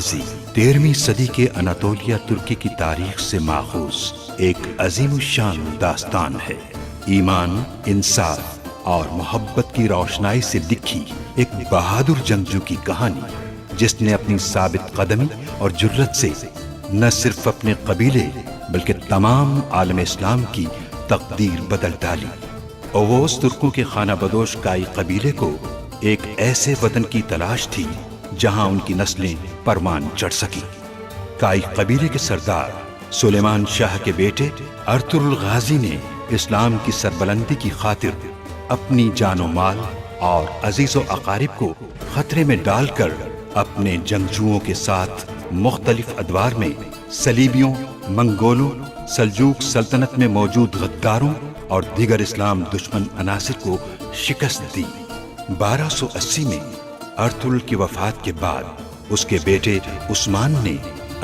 गाजी 13वीं सदी के अनातोलिया तुर्की की तारीख से माखूज एक अजीमुशान दास्तान है। ईमान, इंसाफ और मोहब्बत की रोशनाई से लिखी एक बहादुर जंगजू की कहानी, जिसने अपनी साबित कदमी और जुर्रत से न सिर्फ अपने कबीले बल्कि तमाम आलम इस्लाम की तकदीर बदल डाली। ओवोस तुर्कों के खाना बदोश काई कबीले को एक ऐसे वतन की तलाश थी जहां उनकी नस्लें परवान चढ़ सकी। काई कबीले के सरदार सुलेमान शाह के बेटे अर्तुरुल गाजी ने इस्लाम की सरबलंदी की खातिर अपनी जानो माल और अजीजो अकारिब को खतरे में डालकर अपने जंगजुओं के साथ मुख्तलिफ अदवार में सलीबियों, मंगोलों, सल्जूक सल्तनत में मौजूद गद्दारों और दीगर इस्लाम दुश्मन अनासिर को शिकस्त दी। 1280 में अर्तुरुल की वफात के बाद उसके बेटे उस्मान ने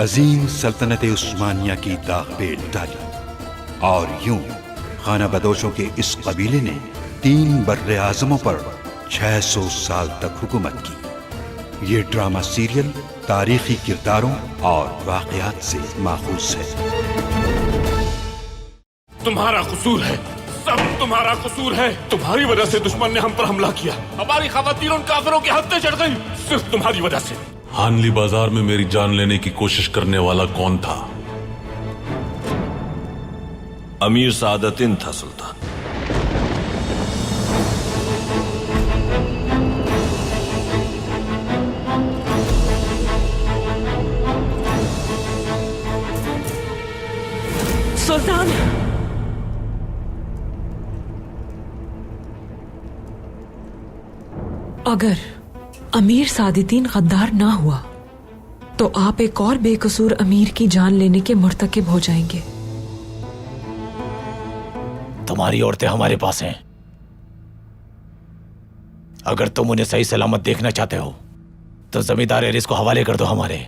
अजीम सल्तनत उस्मानिया की दाग पेल डाली और यूं खाना बदोशों के इस कबीले ने 3 बर्रे आज़मों पर 600 साल तक हुकूमत की। ये ड्रामा सीरियल तारीखी किरदारों और वाक़यात से माखूज है। तुम्हारा कसूर है, सब तुम्हारा कसूर है। तुम्हारी वजह से दुश्मन ने हम पर हमला किया, हमारी खवातीन उन काफिरों के हत्थे चढ़ गई, सिर्फ तुम्हारी वजह से। हानली बाजार में मेरी जान लेने की कोशिश करने वाला कौन था? अमीर सादतिन था सुल्तान। सुल्तान, अगर अमीर सादितीन गद्दार ना हुआ तो आप एक और बेकसूर अमीर की जान लेने के मुर्तकिब हो जाएंगे। तुम्हारी औरतें हमारे पास हैं। अगर तुम उन्हें सही सलामत देखना चाहते हो तो जमींदार एरिस को हवाले कर दो हमारे,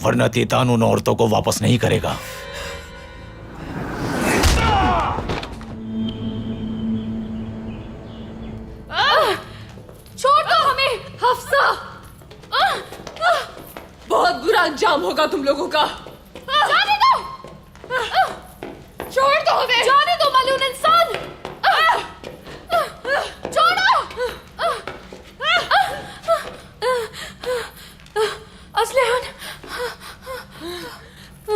वरना तीतान उन औरतों को वापस नहीं करेगा। छोड़ दो हमें, हफ्सा। बहुत बुरा अंजाम होगा तुम लोगों का। जाने दो, छोड़ दो हमें, जाने दो मलून इंसान, छोड़ो। असलहान,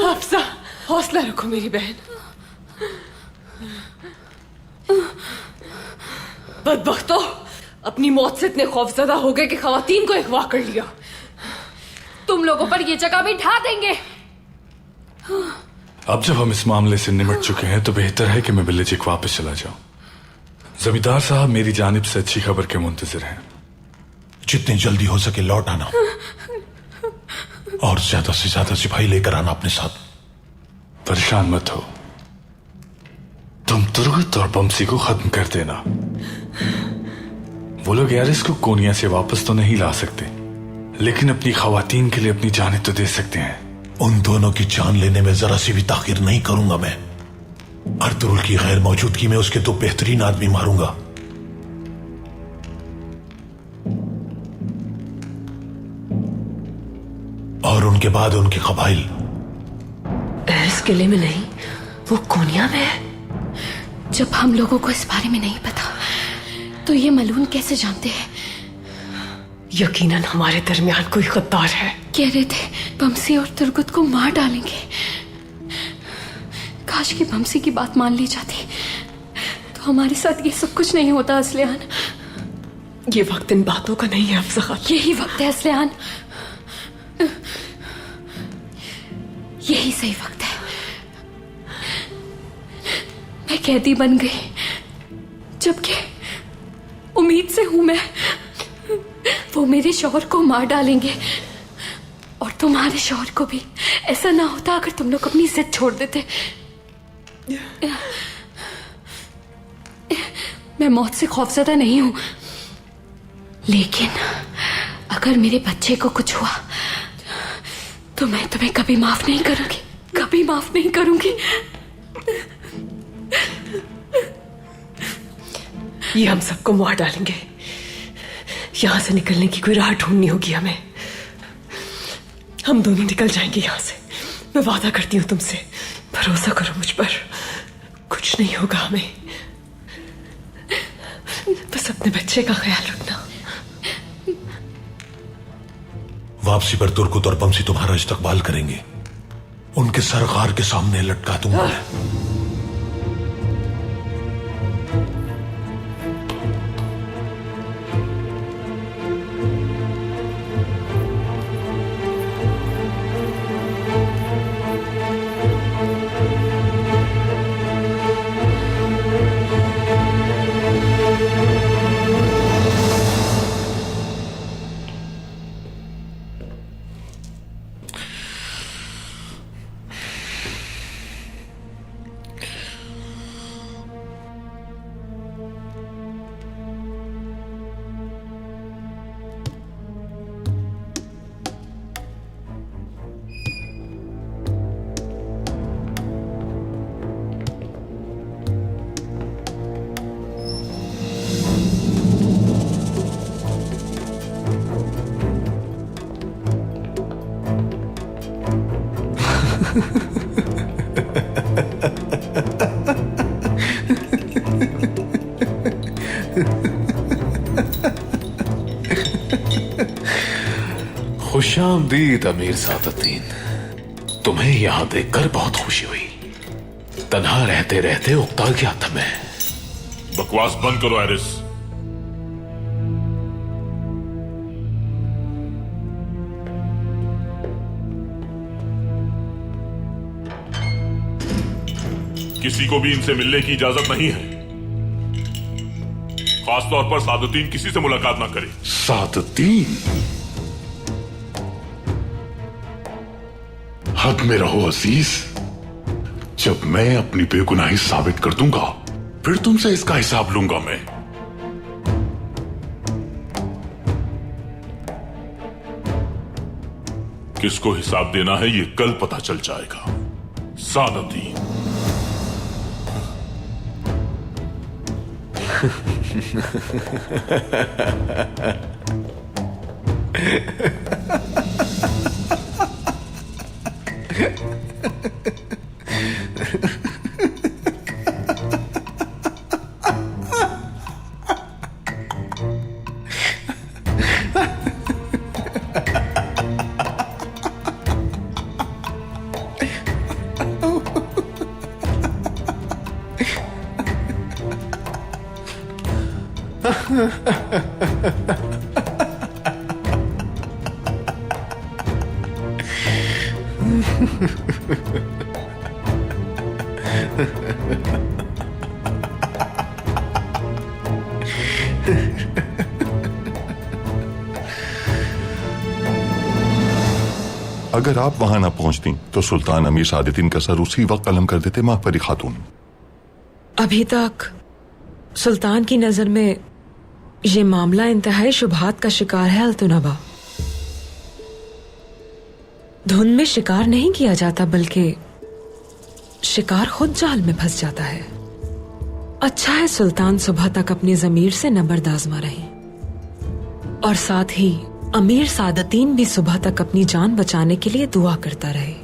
हफ्सा हौसला रखो मेरी बहन। बदबख्तो, अपनी मौत से इतने खौफजदा हो गए कि खवातीन को अगवा कर लिया। तुम लोगों पर ये जगह भी ढा देंगे। अब जब हम इस मामले से निमट चुके हैं तो बेहतर है कि मैं बिल्लिजिक वापस चला जाऊं। जमींदार साहब मेरी जानिब से अच्छी खबर के मुंतजिर हैं। जितनी जल्दी हो सके लौट आना और ज्यादा से ज्यादा सिपाही लेकर आना अपने साथ। परेशान मत हो, तुम तुर्गत और बमसी को खत्म कर देना। वो लोग एरिस को कोनिया से वापस तो नहीं ला सकते, लेकिन अपनी खवातीन के लिए अपनी जानें तो दे सकते हैं। उन दोनों की जान लेने में जरा सी भी ताखिर नहीं करूंगा मैं। अर्तुरुल की गैर मौजूदगी में उसके 2 बेहतरीन आदमी मारूंगा। और उनके बाद उनके कबाइल। एरिस किले में नहीं, वो कोनिया में है। जब हम लोगों को इस बारे में नहीं पता तो ये मलून कैसे जानते हैं? यकीनन हमारे दरमियान कोई गद्दार है। कह रहे थे बमसी और तुर्गत को मार डालेंगे। काश की बमसी की बात मान ली जाती तो हमारे साथ ये सब कुछ नहीं होता। असलियान, ये वक्त इन बातों का नहीं है अफज़ा। यही वक्त है असलियान, यही सही वक्त है। मैं कैदी बन गई, जबकि उम्मीद से हूं मैं वो मेरे शौहर को मार डालेंगे और तुम्हारे शौहर को भी। ऐसा ना होता अगर तुम लोग अपनी जिद छोड़ देते। मैं मौत से खौफजदा नहीं हूं, लेकिन अगर मेरे बच्चे को कुछ हुआ तो मैं तुम्हें कभी माफ नहीं करूंगी, कभी माफ नहीं करूंगी। ये हम सबको मार डालेंगे। यहां से निकलने की कोई राह ढूंढनी होगी हमें। हम दोनों निकल जाएंगे यहाँ से। मैं वादा करती हूँ तुमसे, भरोसा करो मुझ पर, कुछ नहीं होगा हमें। बस अपने बच्चे का ख्याल रखना। वापसी पर तुर्कुत और पमसी तुम्हारा इस्तकबाल करेंगे। उनके सरकार के सामने लटका दूंगा। खुशामदीद अमीर सादतीन, तुम्हें यहां देखकर बहुत खुशी हुई। तन्हा रहते रहते उकता गया था मैं। बकवास बंद करो एरिस। किसी को भी इनसे मिलने की इजाजत नहीं है। खासतौर पर सादतीन किसी से मुलाकात ना करे। सादतीन, हद में रहो अजीज। जब मैं अपनी बेगुनाही साबित कर दूंगा, फिर तुमसे इसका हिसाब लूंगा मैं। किसको हिसाब देना है ये कल पता चल जाएगा। सादतीन। अगर आप वहां ना पहुंचती तो सुल्तान अमीर सादतीन का सर उसी वक्त कलम कर देते माफरी खातून। अभी तक सुल्तान की नजर में ये मामला इंतहाई शुबहात का शिकार है अल्तुनबा। धुंध में शिकार नहीं किया जाता, बल्कि शिकार खुद जाल में फंस जाता है। अच्छा है सुल्तान सुबह तक अपनी जमीर से न बर्दाश्त रहे, और साथ ही अमीर सादतीन भी सुबह तक अपनी जान बचाने के लिए दुआ करता रहे।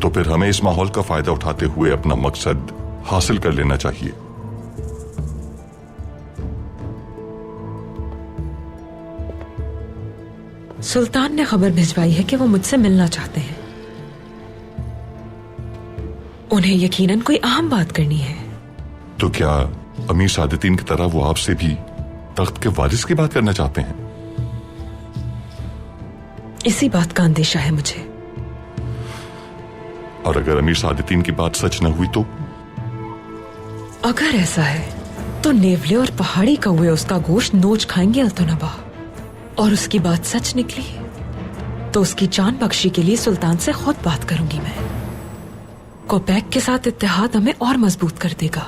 तो फिर हमें इस माहौल का फायदा उठाते हुए अपना मकसद हासिल कर लेना चाहिए। सुल्तान ने खबर भिजवाई है कि वो मुझसे मिलना चाहते हैं। उन्हें यकीनन कोई अहम बात करनी है। तो क्या अमीर सादतीन की तरह वो आपसे भी तख्त के वारिस की बात करना चाहते हैं? इसी बात का अंदेशा है मुझे। और अगर अमीर सादतीन की बात सच न हुई तो? अगर ऐसा है तो नेवले और पहाड़ी कौवे उसका गोश्त नोच खाएंगे अल्तुनबा, और उसकी बात सच निकली तो उसकी जान बख्शी के लिए सुल्तान से खुद बात करूंगी मैं। कोपैक के साथ इत्तेहाद हमें और मजबूत कर देगा,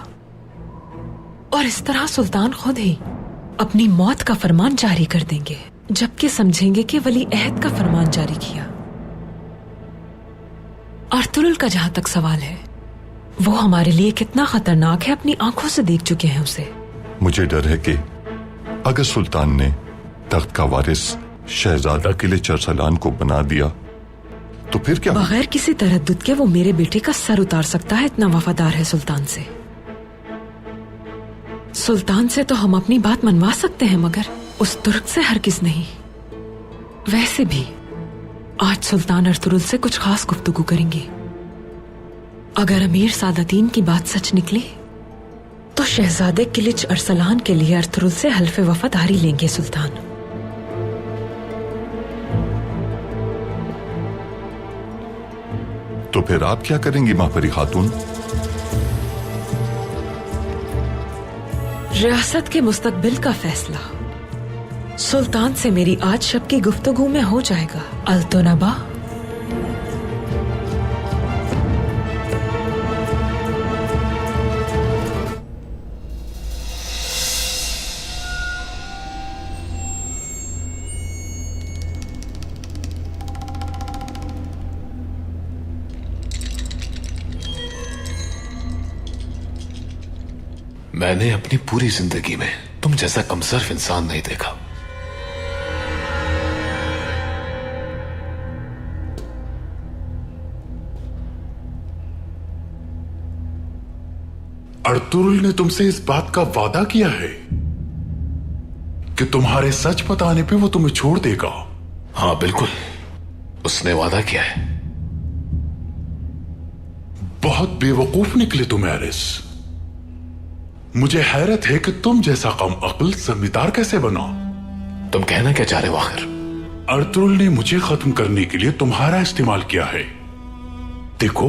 और इस तरह सुल्तान खुद ही अपनी मौत का फरमान जारी कर देंगे, जबकि समझेंगे कि वली अहद का फरमान जारी किया। अर्तुगरुल का जहां तक सवाल है, वो हमारे लिए कितना खतरनाक है अपनी आंखों से देख चुके हैं उसे। मुझे डर है कि अगर सुल्तान ने तख्त का वारिस शहजादा के लिए चरसलान को बना दिया तो फिर क्या? बगैर किसी तरद्दुद के वो मेरे बेटे का सर उतार सकता है, इतना वफादार है सुल्तान से। सुल्तान से तो हम अपनी बात मनवा सकते हैं, मगर उस तुर्क से हरगिज नहीं। वैसे भी आज सुल्तान अर्तुरुल से कुछ खास गुफ्तगू करेंगे। अगर अमीर सादतीन की बात सच निकली तो शहजादे किलिच अरसलान के लिए अर्तुरुल से हल्फे वफादारी लेंगे सुल्तान। तो फिर आप क्या करेंगी माहपरी खातून? रियासत के मुस्तकबिल का फैसला सुल्तान से मेरी आज शब की गुफ्तगू में हो जाएगा। अल्तोनबा। मैंने अपनी पूरी जिंदगी में तुम जैसा कमसर्फ इंसान नहीं देखा। अर्तुरुल ने तुमसे इस बात का वादा किया है कि तुम्हारे सच बताने पे वो तुम्हें छोड़ देगा। हाँ बिल्कुल, उसने वादा किया है। बहुत बेवकूफ निकले तुम एरिस। मुझे हैरत है कि तुम जैसा कम अक्ल जमींदार कैसे बना। तुम कहना क्या चाह रहे हो आखिर? अर्तुरुल ने मुझे खत्म करने के लिए तुम्हारा इस्तेमाल किया है। देखो,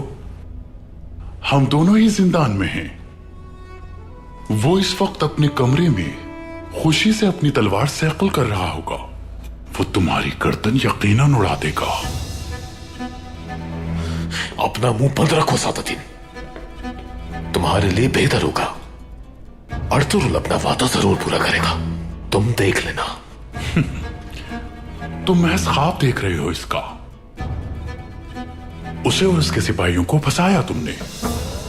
हम दोनों ही जिंदान में हैं। वो इस वक्त अपने कमरे में खुशी से अपनी तलवार सैकल कर रहा होगा। वो तुम्हारी गर्दन यकीनन उड़ा देगा। अपना मुंह बंद रखो सादतीन, तुम्हारे लिए बेहतर होगा। अर्तुरुल अपना वादा जरूर पूरा करेगा, तुम देख लेना। तुम महज ख्वाब देख रहे हो इसका। उसे और उसके सिपाहियों को फंसाया तुमने,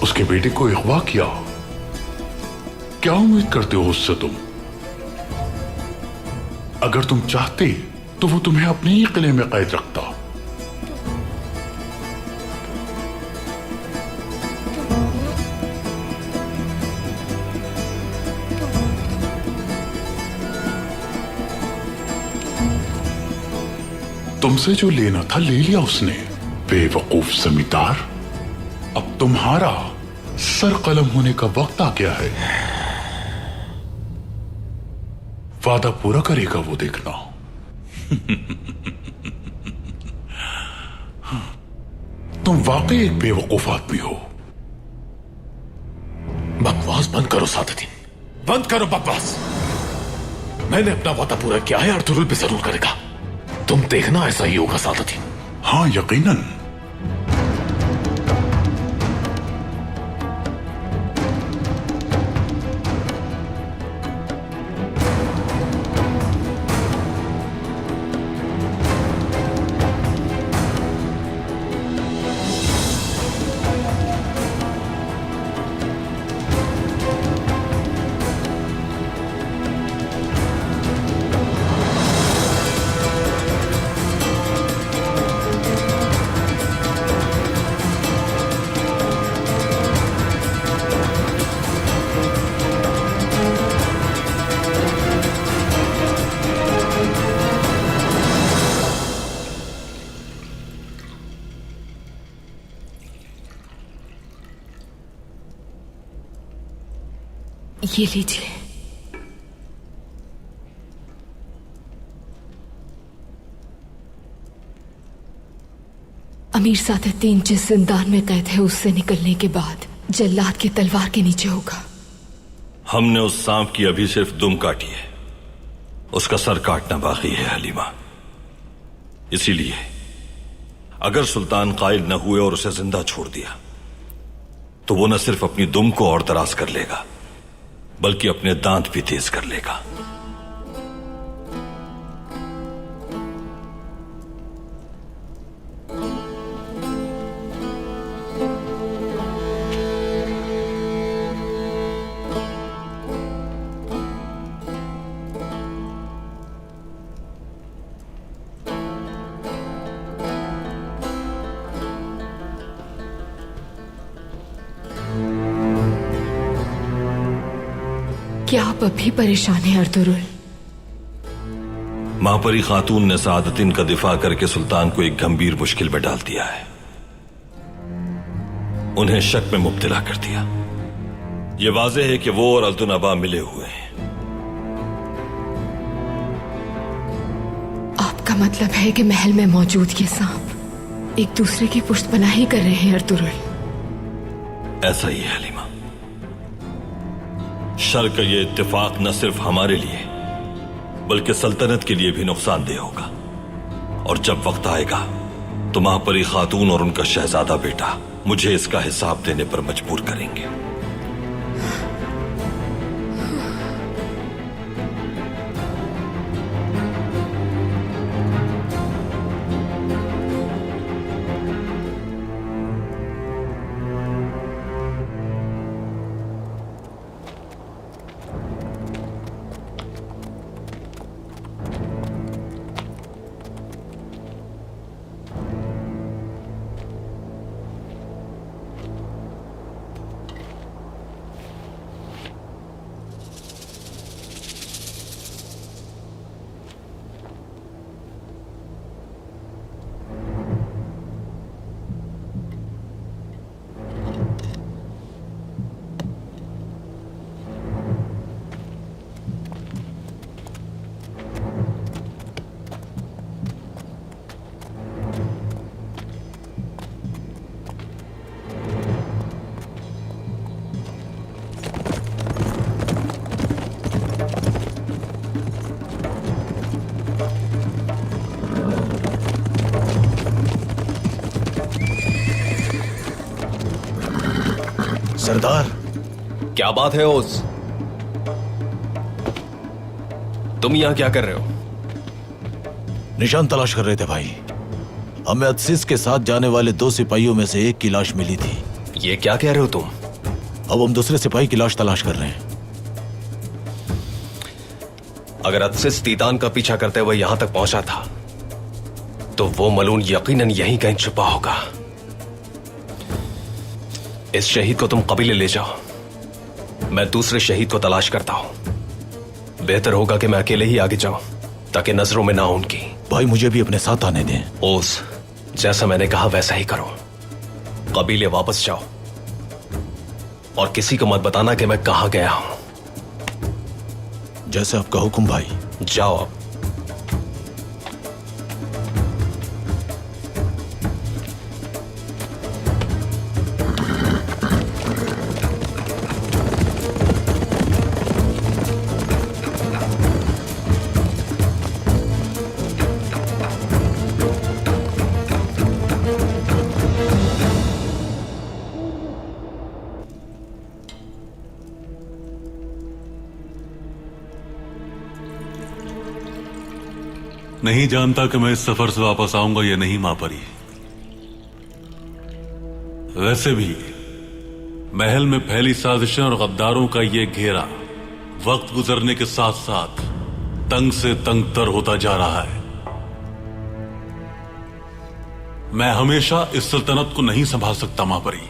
उसके बेटे को अगवा किया। क्या उम्मीद करते हो उससे तुम? अगर तुम चाहते तो वो तुम्हें अपने ही किले में कैद रखता। तुमसे जो लेना था ले लिया उसने, बेवकूफ जमींदार। अब तुम्हारा सर कलम होने का वक्त आ गया है। वादा पूरा करेगा वो, देखना। तुम वाकई एक बेवकूफ आदमी हो। बकवास बंद करो सादतीन, बंद करो बकवास। मैंने अपना वादा पूरा किया है, अर्तुरुल भी जरूर करेगा। तुम देखना ऐसा ही होगा सादतीन। हाँ यकीनन। ये लीजिए। अमीर सादतीन जिस जिंदान में कैद है उससे निकलने के बाद जल्लाद की तलवार के नीचे होगा। हमने उस सांप की अभी सिर्फ दुम काटी है, उसका सर काटना बाकी है हलीमा। इसीलिए अगर सुल्तान कायल न हुए और उसे जिंदा छोड़ दिया तो वो न सिर्फ अपनी दुम को और दराज कर लेगा बल्कि अपने दांत भी तेज कर लेगा। क्या आप अभी परेशान हैं अर्तुरुल? महापरी खातून ने सादतीन का दिफा करके सुल्तान को एक गंभीर मुश्किल में डाल दिया है। उन्हें शक में मुब्तला कर दिया। यह वाज़ेह है कि वो और अल्तुनबा मिले हुए हैं। आपका मतलब है कि महल में मौजूद ये सांप एक दूसरे की पुष्टपनाही कर रहे हैं अर्तुरुल? ऐसा ही है हलीमा। शर का यह इत्तेफाक न सिर्फ हमारे लिए बल्कि सल्तनत के लिए भी नुकसानदेह होगा। और जब वक्त आएगा तो महापरी खातून और उनका शहजादा बेटा मुझे इसका हिसाब देने पर मजबूर करेंगे। सरदार, क्या बात है ओस? तुम यहां क्या कर रहे हो? निशान तलाश कर रहे थे भाई। हमें अदसिस के साथ जाने वाले 2 सिपाहियों में से एक की लाश मिली थी। ये क्या कह रहे हो तुम? अब हम दूसरे सिपाही की लाश तलाश कर रहे हैं। अगर अदसिस तीतान का पीछा करते हुए यहां तक पहुंचा था तो वो मलून यकीनन यहीं कहीं छुपा होगा। इस शहीद को तुम कबीले ले जाओ, मैं दूसरे शहीद को तलाश करता हूं। बेहतर होगा कि मैं अकेले ही आगे जाऊं ताकि नजरों में ना हो उनकी। भाई मुझे भी अपने साथ आने दें। ओस, जैसा मैंने कहा वैसा ही करो। कबीले वापस जाओ और किसी को मत बताना कि मैं कहां गया हूं। जैसे आपका हुक्म भाई। जाओ अब। नहीं जानता कि मैं इस सफर से वापस आऊंगा या नहीं महापरी। वैसे भी महल में फैली साजिशें और गद्दारों का ये घेरा वक्त गुजरने के साथ साथ तंग से तंग तर होता जा रहा है। मैं हमेशा इस सल्तनत को नहीं संभाल सकता महापरी।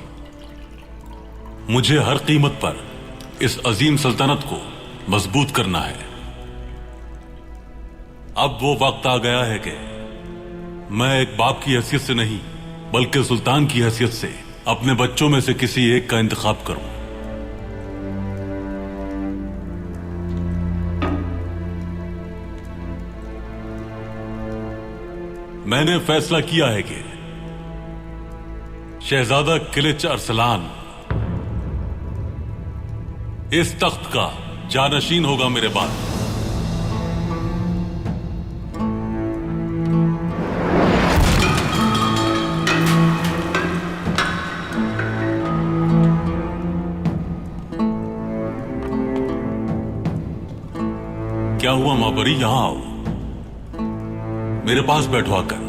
मुझे हर कीमत पर इस अजीम सल्तनत को मजबूत करना है। अब वो वक्त आ गया है कि मैं एक बाप की हैसियत से नहीं बल्कि सुल्तान की हैसियत से अपने बच्चों में से किसी एक का इंतखाब करूं। मैंने फैसला किया है कि शहजादा किलिच अरसलान इस तख्त का जानशीन होगा मेरे बाद। क्या हुआ महापरी? यहां आओ, मेरे पास बैठो आकर।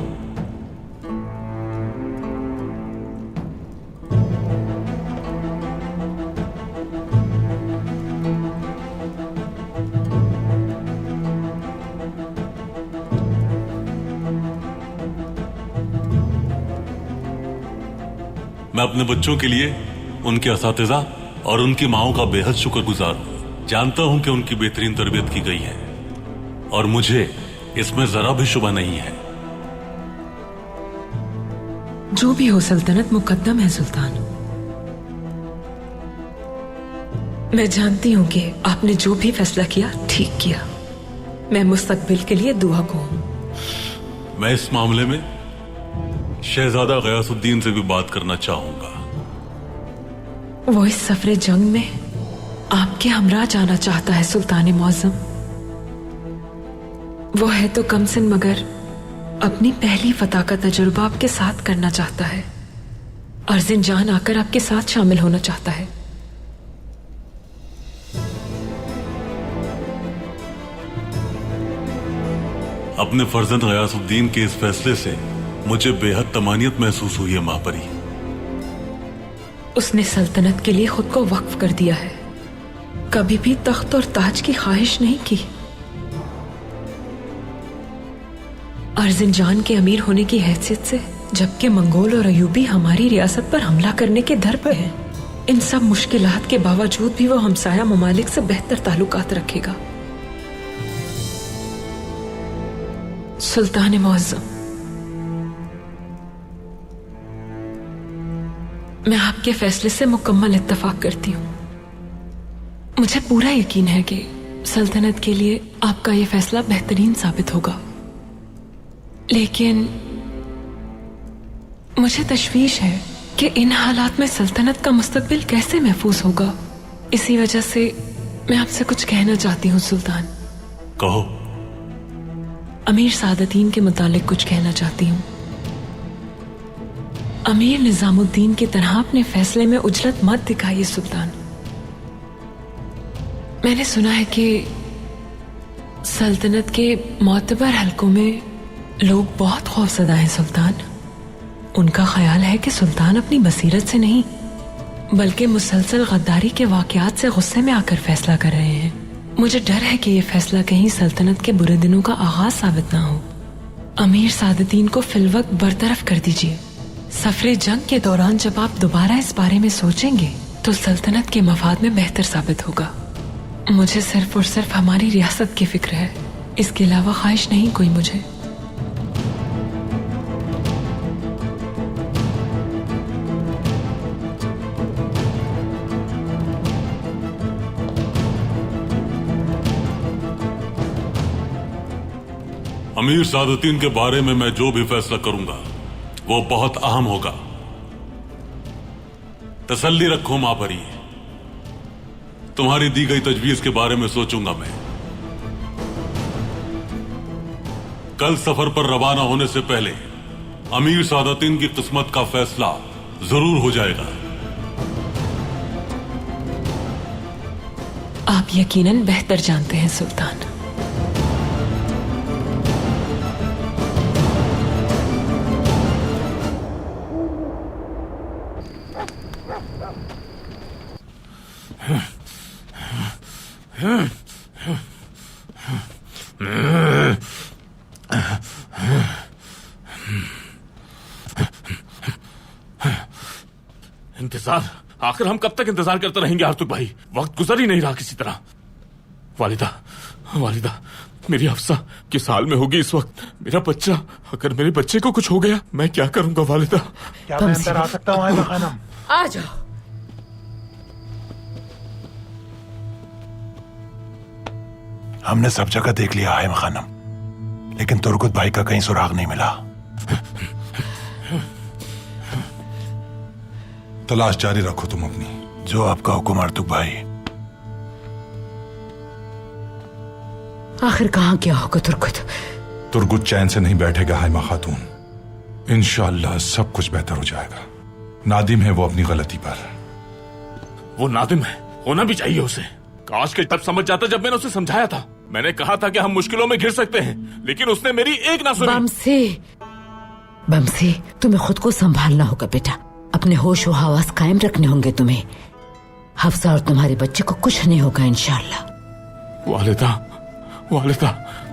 मैं अपने बच्चों के लिए उनके असातिज़ा और उनकी माओं का बेहद शुक्रगुजार हूं। जानता हूं कि उनकी बेहतरीन तरबियत की गई है और मुझे इसमें जरा भी शुबा नहीं है। जो भी हो सल्तनत मुकद्दम है सुल्तान। मैं जानती हूं कि आपने जो भी फैसला किया ठीक किया। मैं मुस्तकबिल के लिए दुआ को हूं। मैं इस मामले में शहजादा गयासुद्दीन से भी बात करना चाहूंगा। वो इस सफरे जंग में आपके हमरा जाना चाहता है सुल्तान मुअज्जम। वो है तो कम सिन मगर अपनी पहली फतह का तजुर्बा आपके साथ करना चाहता है। अर्जिनजान आकर आपके साथ शामिल होना चाहता है। अपने फर्जंद गयासुद्दीन के इस फैसले से मुझे बेहद तमानियत महसूस हुई है महापरी। उसने सल्तनत के लिए खुद को वक्फ कर दिया है। कभी भी तख्त और ताज की ख्वाहिश नहीं की। अर्जिनजान के अमीर होने की हैसियत से, जबकि मंगोल और अयूबी हमारी रियासत पर हमला करने के दर पे हैं। इन सब मुश्किलात के बावजूद भी वो हमसाया ममालिक से बेहतर ताल्लुकात रखेगा। सुल्तान मुअज्जम, मैं आपके फैसले से मुकम्मल इत्तफाक करती हूँ। मुझे पूरा यकीन है कि सल्तनत के लिए आपका ये फैसला बेहतरीन साबित होगा। लेकिन मुझे तशवीश है कि इन हालात में सल्तनत का मुस्तकबिल कैसे महफूज होगा। इसी वजह से मैं आपसे कुछ कहना चाहती हूँ सुल्तान। कहो। अमीर सादतीन के मुतालिक कुछ कहना चाहती हूँ। अमीर निजामुद्दीन की तरह अपने फैसले में उजलत मत दिखाइए सुल्तान। मैंने सुना है कि सल्तनत के मोतबर हलकों में लोग बहुत खौफजदा हैं सुल्तान। उनका ख्याल है कि सुल्तान अपनी बसीरत से नहीं बल्कि मुसलसल गद्दारी के वाकयात से गुस्से में आकर फैसला कर रहे हैं। मुझे डर है कि यह फैसला कहीं सल्तनत के बुरे दिनों का आगाज साबित ना हो। अमीर सादतीन को फिलवक्त बरतरफ कर दीजिए। सफरे जंग के दौरान जब आप दोबारा इस बारे में सोचेंगे तो सल्तनत के मफाद में बेहतर साबित होगा। मुझे सिर्फ और सिर्फ हमारी रियासत की फिक्र है, इसके अलावा ख्वाहिश नहीं कोई मुझे। अमीर सादतीन के बारे में मैं जो भी फैसला करूंगा वो बहुत अहम होगा। तसल्ली रखो महापरी, तुम्हारी दी गई तजवीज के बारे में सोचूंगा मैं। कल सफर पर रवाना होने से पहले अमीर सादतीन की किस्मत का फैसला जरूर हो जाएगा। आप यकीनन बेहतर जानते हैं सुल्तान। इंतजार, आखिर हम कब तक इंतजार करते रहेंगे आर्तुक भाई? वक्त गुजर ही नहीं रहा किसी तरह। वालिदा, वालिदा, मेरी हफ्सा किस हाल में होगी इस वक्त? मेरा बच्चा, अगर मेरे बच्चे को कुछ हो गया मैं क्या करूंगा वालिदा? क्या मैं अंदर आ सकता हूँ खानम? आ जाओ। हमने सब जगह देख लिया है खानम, लेकिन तुर्गुत भाई का कहीं सुराग नहीं मिला। तलाश जारी रखो तुम अपनी। जो आपका हुक्म आर्तुक भाई। आखिर कहाँ क्या होगा तुर्गुत? तुर्गुत चैन से नहीं बैठेगा हाइमा खातून। इंशाअल्लाह सब कुछ बेहतर हो जाएगा। नादिम है वो अपनी गलती पर। वो नादिम है, होना भी चाहिए उसे। काश के तब समझ जाता जब मैंने उसे समझाया था। मैंने कहा था कि हम मुश्किलों में घिर सकते हैं, लेकिन उसने मेरी एक ना सुनी। बमसे, तुम्हें खुद को संभालना होगा बेटा। अपने होश व हवास कायम रखने होंगे तुम्हें। हफ्सा और तुम्हारे बच्चे को कुछ नहीं होगा इंशाअल्लाह। वालिदा, वालिदा,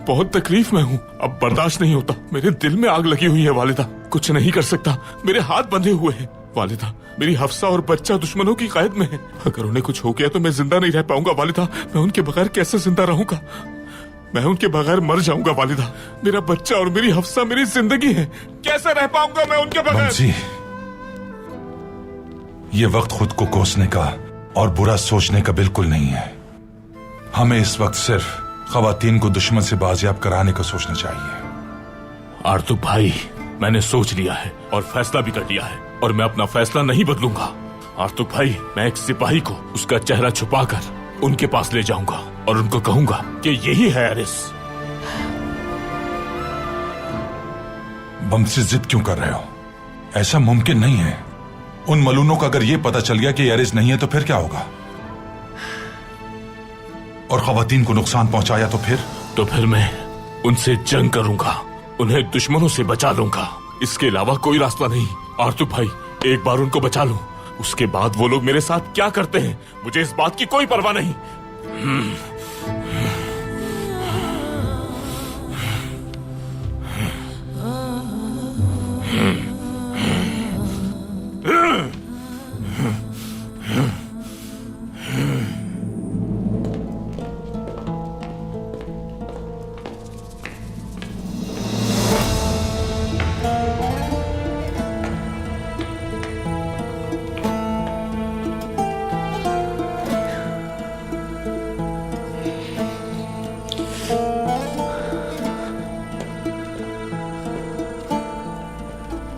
बहुत तकलीफ में हूँ, अब बर्दाश्त नहीं होता। मेरे दिल में आग लगी हुई है वालिदा, कुछ नहीं कर सकता, मेरे हाथ बंधे हुए हैं। वालिदा, मेरी हफ्सा और बच्चा दुश्मनों की कैद में है। अगर उन्हें कुछ हो गया तो मैं जिंदा नहीं रह पाऊंगा वालिदा। मैं उनके बगैर कैसे जिंदा रहूंगा? मैं उनके बगैर मर जाऊंगा वालिदा। मेरा बच्चा और मेरी हफ्सा मेरी जिंदगी है। कैसे रह पाऊंगा मैं उनके बगैर? बमसी, ये वक्त खुद को कोसने का और बुरा सोचने का बिल्कुल नहीं है। हमें इस वक्त सिर्फ खवातीन को दुश्मन से बाजियाब कराने का सोचना चाहिए। आर्तुक भाई, मैंने सोच लिया है और फैसला भी कर लिया है, और मैं अपना फैसला नहीं बदलूंगा। आर्तुक भाई, मैं एक सिपाही को उसका चेहरा छुपाकर उनके पास ले जाऊंगा और उनको कहूंगा कि यही है एरिस। बमसी, जिद क्यों कर रहे हो? ऐसा मुमकिन नहीं है। उन मलूनों का अगर ये पता चल गया कि एरिस नहीं है तो फिर क्या होगा? और खवातीन को नुकसान पहुंचाया तो फिर मैं उनसे जंग करूंगा, उन्हें दुश्मनों से बचा लूंगा। इसके अलावा कोई रास्ता नहीं। आर्तुक भाई, एक बार उनको बचा लूं, उसके बाद वो लोग मेरे साथ क्या करते हैं मुझे इस बात की कोई परवाह नहीं।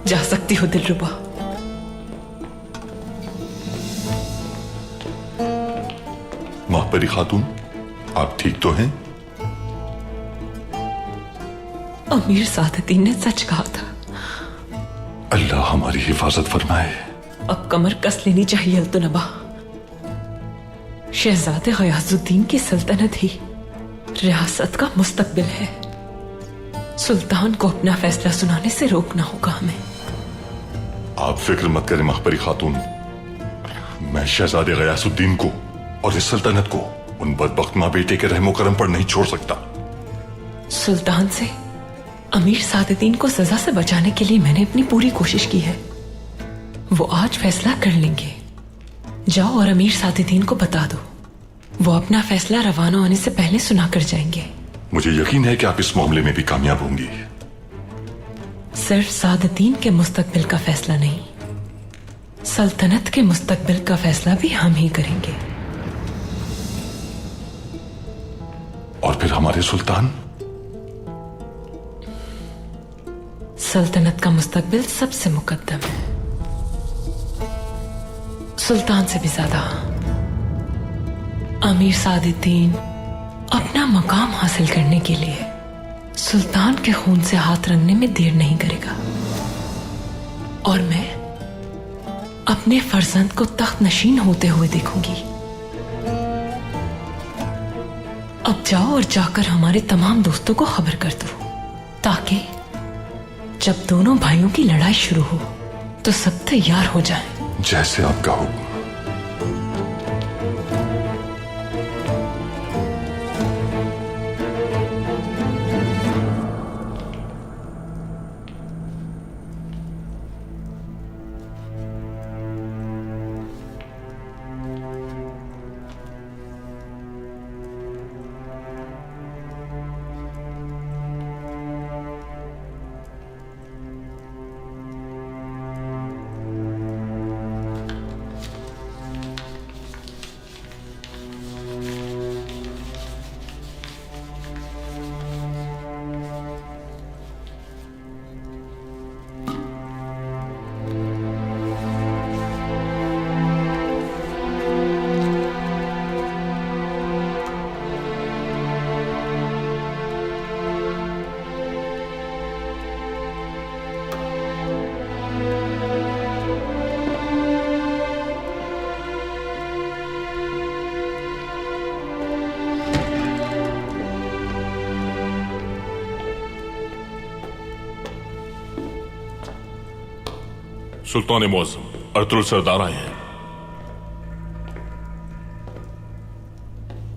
जा सकती हो दिलरुबा। महपरी खातून, आप ठीक तो हैं? अमीर सादतीन ने सच कहा था। अल्लाह हमारी हिफाजत फरमाए। अब कमर कस लेनी चाहिए अल्तुनबा। शहजादे गयाजुद्दीन की सल्तनत ही रियासत का मुस्तकबिल है। सुल्तान को अपना फैसला सुनाने से रोकना होगा हमें। आप फिक्र मत करें महपरी खातून, मैं शहजादे गयासुद्दीन को और इस सल्तनत को उन बदबख्त माँ बेटे के रहमो करम पर नहीं छोड़ सकता। सुल्तान से अमीर सादतीन को सजा से बचाने के लिए मैंने अपनी पूरी कोशिश की है। वो आज फैसला कर लेंगे। जाओ और अमीर सादतीन को बता दो, वो अपना फैसला रवाना होने से पहले सुना कर जाएंगे। मुझे यकीन है कि आप इस मामले में भी कामयाब होंगी। सिर्फ सादतीन के मुस्तकबिल का फैसला नहीं, सल्तनत के मुस्तकबिल का फैसला भी हम ही करेंगे। और फिर हमारे सुल्तान? सल्तनत का मुस्तकबिल सबसे मुकद्दम है, सुल्तान से भी ज्यादा। अमीर सादतीन अपना मकाम हासिल करने के लिए सुल्तान के खून से हाथ रंगने में देर नहीं करेगा, और मैं अपने फर्जंद को तख्त नशीन होते हुए देखूंगी। अब जाओ और जाकर हमारे तमाम दोस्तों को खबर कर दो, ताकि जब दोनों भाइयों की लड़ाई शुरू हो तो सब तैयार हो जाएं। जैसे आपका हुक्म। सुल्तान मौज़म अर्तुल सरदार आए हैं।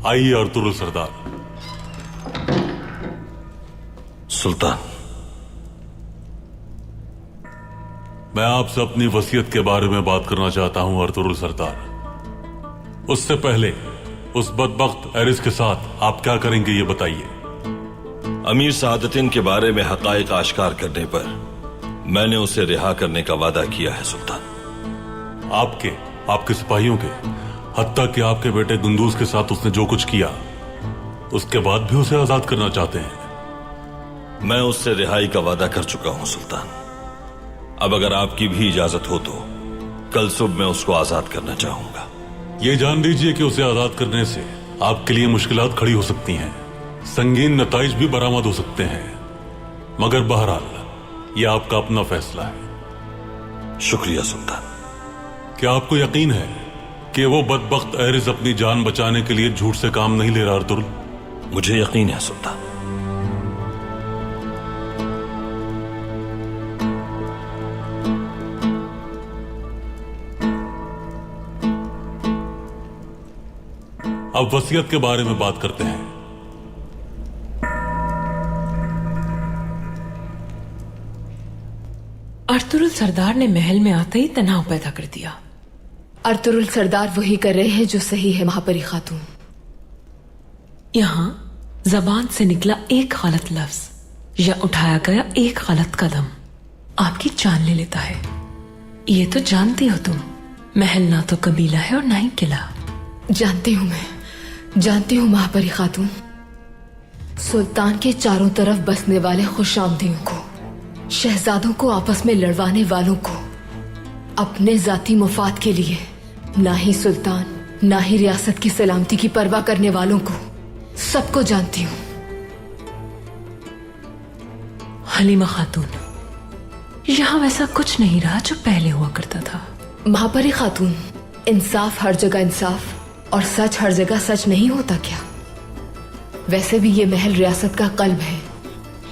आइए अर्तुल सरदार। सुल्तान, मैं आपसे अपनी वसीयत के बारे में बात करना चाहता हूं अर्तुरुल सरदार। उससे पहले उस बदबख्त एरिस के साथ आप क्या करेंगे ये बताइए। अमीर सआदतीन के बारे में हकायक आश्कार करने पर मैंने उसे रिहा करने का वादा किया है सुल्तान। आपके सिपाहियों के, हत्ता कि आपके बेटे गुंदूज के साथ उसने जो कुछ किया उसके बाद भी उसे आजाद करना चाहते हैं। मैं उससे रिहाई का वादा कर चुका हूं सुल्तान। अब अगर आपकी भी इजाजत हो तो कल सुबह मैं उसको आजाद करना चाहूंगा। ये जान लीजिए कि उसे आजाद करने से आपके लिए मुश्किलात खड़ी हो सकती हैं, संगीन नताइज भी बरामद हो सकते हैं, मगर बहरहाल यह आपका अपना फैसला है। शुक्रिया सुल्तान। क्या आपको यकीन है कि वो बदबख्त एरिस अपनी जान बचाने के लिए झूठ से काम नहीं ले रहा अर्तुरुल? मुझे यकीन है सुल्तान। अब वसीयत के बारे में बात करते हैं। अर्तुरुल सरदार ने महल में आते ही तनाव पैदा कर दिया। अर्तुरुल सरदार वही कर रहे हैं जो सही है महापरी खातून। यहां जबान से निकला एक गलत लफ्ज या उठाया गया एक गलत कदम आपकी जान ले लेता है। ये तो जानती हो तुम, महल ना तो कबीला है और ना ही किला। जानती हूं, मैं जानती हूं महापरी खातून। सुल्तान के चारों तरफ बसने वाले खुशामदियों को, शहजादों को आपस में लड़वाने वालों को, अपने जाती मुफाद के लिए ना ही सुल्तान ना ही रियासत की सलामती की परवाह करने वालों को, सबको जानती हूं। हलीमा खातून, यहां वैसा कुछ नहीं रहा जो पहले हुआ करता था। महापरी खातून, इंसाफ हर जगह इंसाफ और सच हर जगह सच नहीं होता क्या? वैसे भी ये महल रियासत का कल्ब है।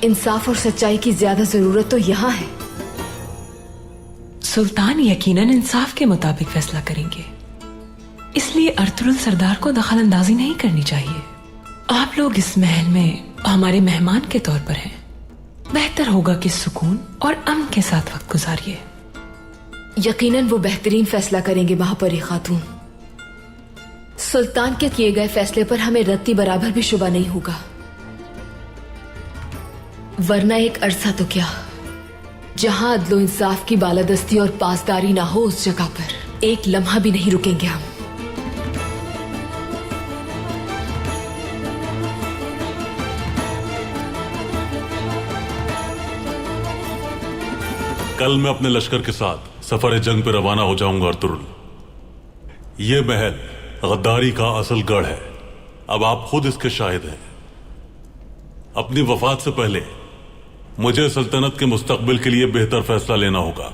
इंसाफ और सच्चाई की ज्यादा जरूरत तो यहाँ है। सुल्तान यकीनन इंसाफ के मुताबिक फैसला करेंगे, इसलिए अर्तुरुल सरदार को दखल अंदाजी नहीं करनी चाहिए। आप लोग इस महल में हमारे मेहमान के तौर पर हैं। बेहतर होगा कि सुकून और अमन के साथ वक्त गुजारिए। यकीनन वो बेहतरीन फैसला करेंगे महापरी खातून। सुल्तान के किए गए फैसले पर हमें रत्ती बराबर भी शुबा नहीं होगा, वरना एक अरसा तो क्या, जहां अदलो इंसाफ की बालादस्ती और पासदारी ना हो उस जगह पर एक लम्हा भी नहीं रुकेंगे हम। कल मैं अपने लश्कर के साथ सफर जंग पर रवाना हो जाऊंगा अर्तुरुल। यह महल गद्दारी का असल गढ़ है। अब आप खुद इसके शाहिद हैं। अपनी वफात से पहले मुझे सल्तनत के मुस्तकबिल के लिए बेहतर फैसला लेना होगा,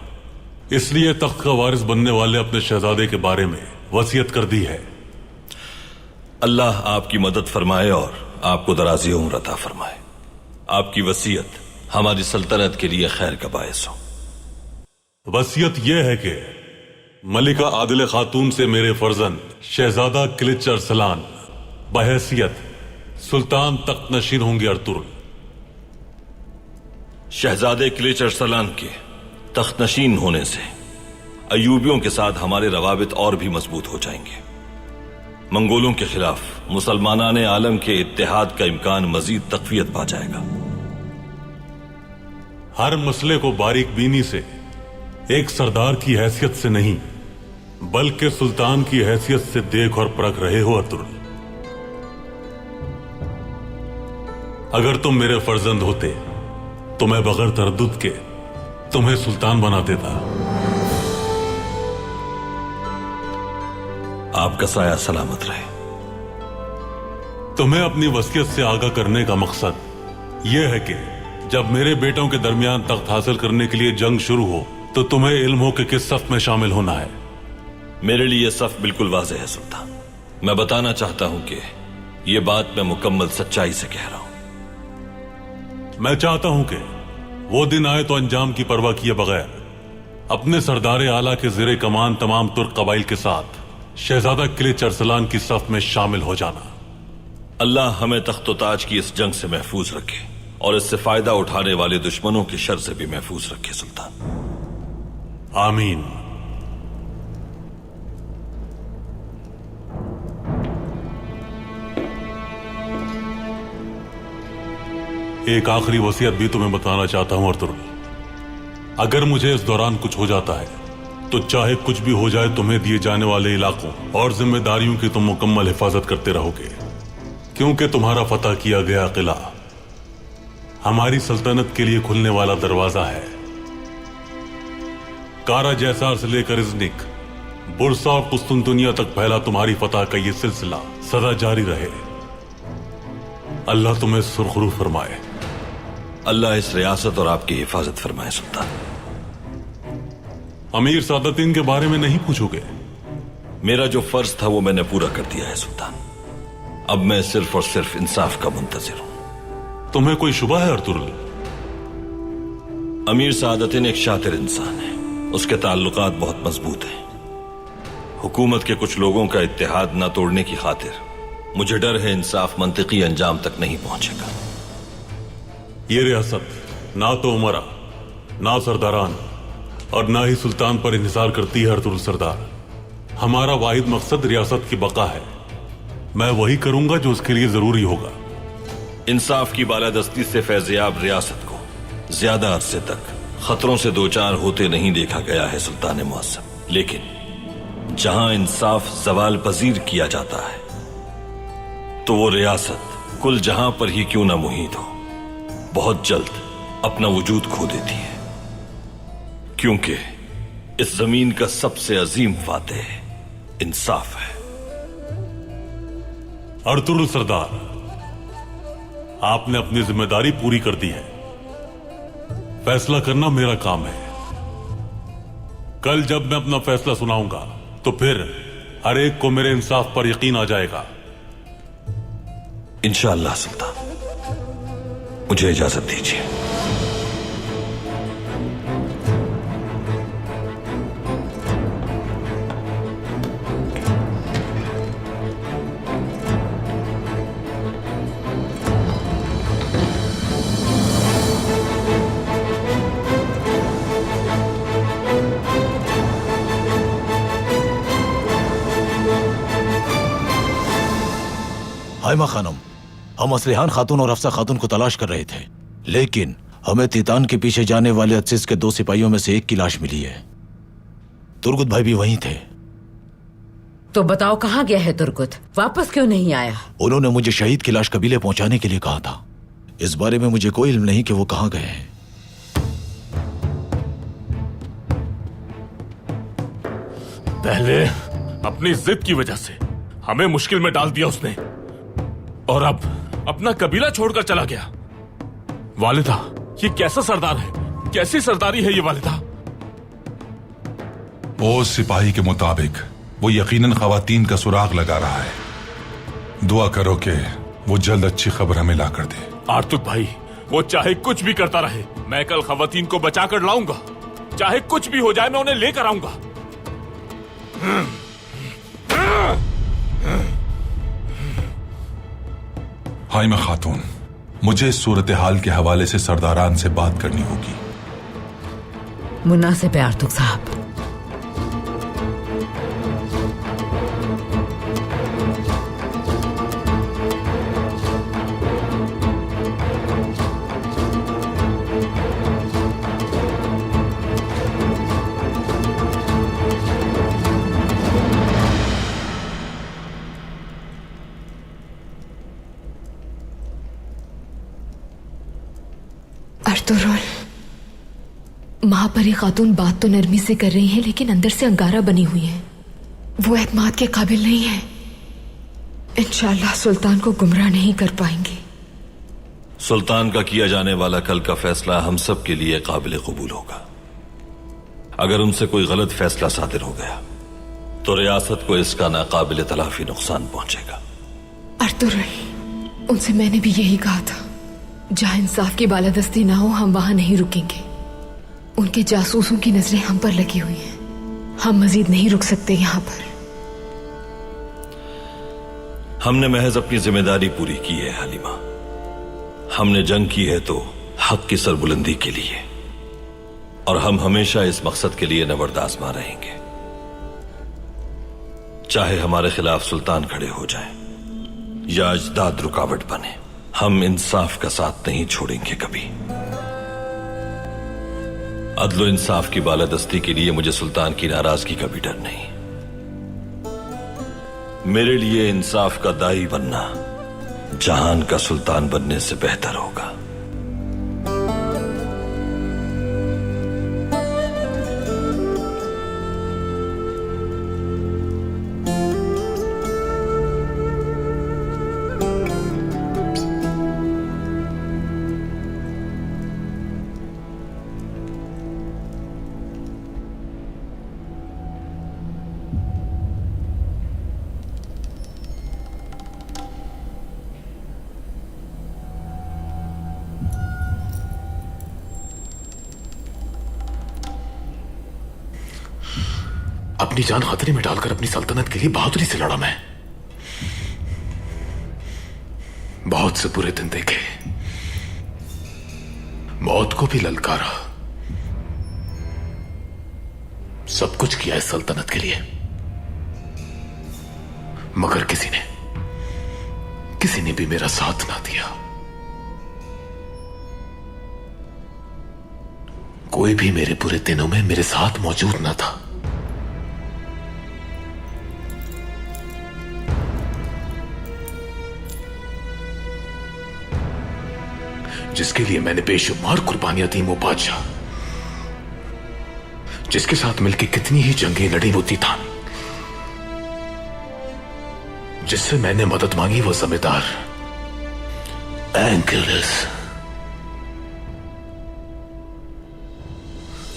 इसलिए तख्त का वारिस बनने वाले अपने शहजादे के बारे में वसीयत कर दी है। अल्लाह आपकी मदद फरमाए और आपको दराज़ी उम्र अता फरमाए। आपकी वसीयत हमारी सल्तनत के लिए खैर का बायस हो। वसीयत यह है कि मलिका आदिल खातून से मेरे फर्जंद शहजादा किलिच अरसलान बहैसियत सुल्तान तख्त नशीन होंगे अर्तुरुल। शहजादे किलिच अरसलान के तख्त नशीन होने से अयूबियों के साथ हमारे रवाबित और भी मजबूत हो जाएंगे। मंगोलों के खिलाफ मुसलमानाने आलम के इत्तेहाद का इम्कान मजीद तकवीयत पा जाएगा। हर मसले को बारीक बीनी से एक सरदार की हैसियत से नहीं बल्कि सुल्तान की हैसियत से देख और परख रहे हो अर्तुरुल। अगर तुम मेरे फर्जंद होते तो मैं बगैर तरद्दुद के तुम्हें सुल्तान बना देता। आपका साया सलामत रहे। तुम्हें अपनी वसीयत से आगाह करने का मकसद यह है कि जब मेरे बेटों के दरमियान तख्त हासिल करने के लिए जंग शुरू हो तो तुम्हें इल्म हो कि किस सफ में शामिल होना है। मेरे लिए सफ बिल्कुल वाज़ेह है सुल्तान। मैं बताना चाहता हूं कि यह बात मैं मुकम्मल सच्चाई से कह रहा हूं। मैं चाहता हूं कि वो दिन आए तो अंजाम की परवाह किए बगैर अपने सरदार आला के ज़ेरे कमान तमाम तुर्क कबाइल के साथ शहजादा किलिच अरसलान की सफ में शामिल हो जाना। अल्लाह हमें तख्तो ताज की इस जंग से महफूज रखे और इससे फायदा उठाने वाले दुश्मनों के शर से भी महफूज रखे सुल्तान। आमीन। एक आखिरी वसीयत भी तुम्हें बताना चाहता हूं अर्तुगरुल। अगर मुझे इस दौरान कुछ हो जाता है तो चाहे कुछ भी हो जाए, तुम्हें दिए जाने वाले इलाकों और जिम्मेदारियों की तुम मुकम्मल हिफाजत करते रहोगे, क्योंकि तुम्हारा फतह किया गया किला हमारी सल्तनत के लिए खुलने वाला दरवाजा है। कारा जैसार से लेकर इज़निक, बुरसा और कुस्तुनतुनिया तक फैला तुम्हारी फतह का यह सिलसिला सदा जारी रहे। अल्लाह तुम्हें सुरखरू फरमाए। अल्लाह इस रियासत और आपकी हिफाजत फरमाए सुल्तान। अमीर सादतीन के बारे में नहीं पूछोगे? मेरा जो फर्ज था वो मैंने पूरा कर दिया है सुल्तान। अब मैं सिर्फ और सिर्फ इंसाफ का मुंतजिर हूं। तुम्हें कोई शुबा है अर्तुगरुल? अमीर सादतीन एक शातिर इंसान है, उसके ताल्लुकात बहुत मजबूत हैं। हुकूमत के कुछ लोगों का इत्तेहाद न तोड़ने की खातिर मुझे डर है इंसाफ मंतिकी अंजाम तक नहीं पहुंचेगा। ये रियासत ना तो उमरा, ना सरदारान और ना ही सुल्तान पर इंहिसार करती है अर्तुगरुल सरदार। हमारा वाहिद मकसद रियासत की बका है। मैं वही करूंगा जो उसके लिए जरूरी होगा। इंसाफ की बालादस्ती से फैज़याब रियासत को ज्यादा अरसे तक खतरों से दो चार होते नहीं देखा गया है सुल्तान मुअज़्ज़म। लेकिन जहां इंसाफ ज़वाल पजीर किया जाता है तो वो रियासत कुल जहां पर ही क्यों ना मुहीत हो, बहुत जल्द अपना वजूद खो देती है। क्योंकि इस जमीन का सबसे अजीम फातेह इंसाफ है। अर्तुगरुल सरदार, आपने अपनी जिम्मेदारी पूरी कर दी है। फैसला करना मेरा काम है। कल जब मैं अपना फैसला सुनाऊंगा तो फिर हर एक को मेरे इंसाफ पर यकीन आ जाएगा। इंशाअल्लाह सुल्तान, मुझे इजाजत दीजिए। हाइमा खानम, हम असलिहान खातून और अफसा खातून को तलाश कर रहे थे, लेकिन हमें तीतान के पीछे जाने वाले अजीज के 2 सिपाहियों में से एक की लाश मिली है। तुर्गुत भाई भी वहीं थे। तो बताओ कहाँ गया है तुर्गुत? वापस क्यों नहीं आया? उन्होंने मुझे शहीद की लाश कबीले पहुंचाने के लिए कहा था। इस बारे में मुझे कोई इल्म नहीं कि वो कहाँ गए हैं। पहले अपनी जिद की वजह से हमें मुश्किल में डाल दिया उसने, और अब अपना कबीला छोड़कर चला गया। वालिदा, ये कैसा सरदार है? कैसी सरदारी है ये वालिदा? वो सिपाही के मुताबिक वो यकीनन खवातीन का सुराग लगा रहा है। दुआ करो कि वो जल्द अच्छी खबर हमें ला कर दे। आर्तुग भाई, वो चाहे कुछ भी करता रहे, मैं कल खवातीन को बचाकर लाऊंगा। चाहे कुछ भी हो जाए, मैं उन्हें लेकर आऊंगा। हाइमा खातून, मुझे इस सूरत हाल के हवाले से सरदारान से बात करनी होगी। मुनासिब है आर्तुग साहब। अर्तुगरुल, महापरी खातून बात तो नरमी से कर रही है, लेकिन अंदर से अंगारा बनी हुई है। वो एतमाद के काबिल नहीं है। इंशाअल्लाह सुल्तान को गुमराह नहीं कर पाएंगी। सुल्तान का किया जाने वाला कल का फैसला हम सब के लिए काबिल कबूल होगा। अगर उनसे कोई गलत फैसला सादिर हो गया तो रियासत को इसका नाकाबिल तलाफी नुकसान पहुंचेगा। अर्तुगरुल, उनसे मैंने भी यही कहा था, जहां इंसाफ की बालादस्ती ना हो हम वहां नहीं रुकेंगे। उनके जासूसों की नजरें हम पर लगी हुई हैं। हम मजीद नहीं रुक सकते यहां पर। हमने महज अपनी जिम्मेदारी पूरी की है हलीमा। हमने जंग की है तो हक की सरबुलंदी के लिए, और हम हमेशा इस मकसद के लिए नबर्द आजमा रहेंगे, चाहे हमारे खिलाफ सुल्तान खड़े हो जाए या अजदाद रुकावट बने। हम इंसाफ का साथ नहीं छोड़ेंगे कभी। अदलो इंसाफ की बालादस्ती के लिए मुझे सुल्तान की नाराजगी का भी डर नहीं। मेरे लिए इंसाफ का दाई बनना जहान का सुल्तान बनने से बेहतर होगा। अपनी जान खतरे में डालकर अपनी सल्तनत के लिए बहादुरी से लड़ा मैं। बहुत से बुरे दिन देखे, मौत को भी ललकारा, सब कुछ किया है सल्तनत के लिए, मगर किसी ने भी मेरा साथ ना दिया। कोई भी मेरे बुरे दिनों में मेरे साथ मौजूद ना था। जिसके लिए मैंने बेशुमार कुर्बानियां दी, वो बादशाह जिसके साथ मिलकर कितनी ही जंगें लड़ी, वो तीतान जिससे मैंने मदद मांगी, वो जमींदार एंगेलस।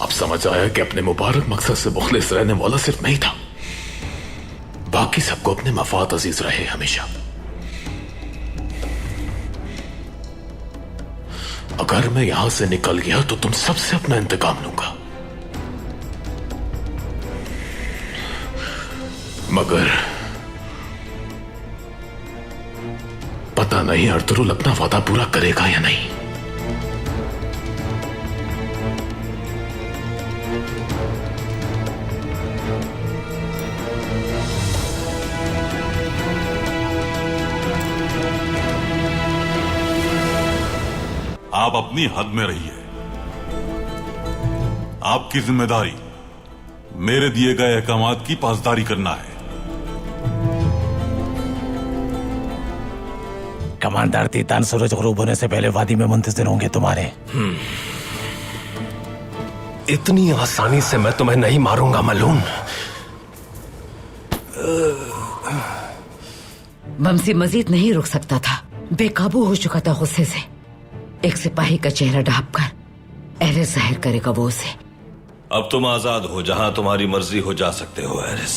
अब समझ आया कि अपने मुबारक मकसद से मुखलिस रहने वाला सिर्फ मैं ही था, बाकी सबको अपने मफाद अजीज रहे हमेशा। अगर मैं यहां से निकल गया तो तुम सबसे अपना इंतकाम लूंगा, मगर पता नहीं अर्तुरुल अपना वादा पूरा करेगा या नहीं। आप अपनी हद में रहिए। आपकी जिम्मेदारी मेरे दिए गए अहकामात की पासदारी करना है। कमांडर तीतान सूरज गुरूब होने से पहले वादी में मुंतजिर होंगे तुम्हारे। इतनी आसानी से मैं तुम्हें नहीं मारूंगा मलून। बमसी मजीद नहीं रुक सकता था, बेकाबू हो चुका था गुस्से से। एक सिपाही का चेहरा ढांपकर एरिस जाहिर करेगा वो उसे। अब तुम आजाद हो, जहां तुम्हारी मर्जी हो जा सकते हो एरिस।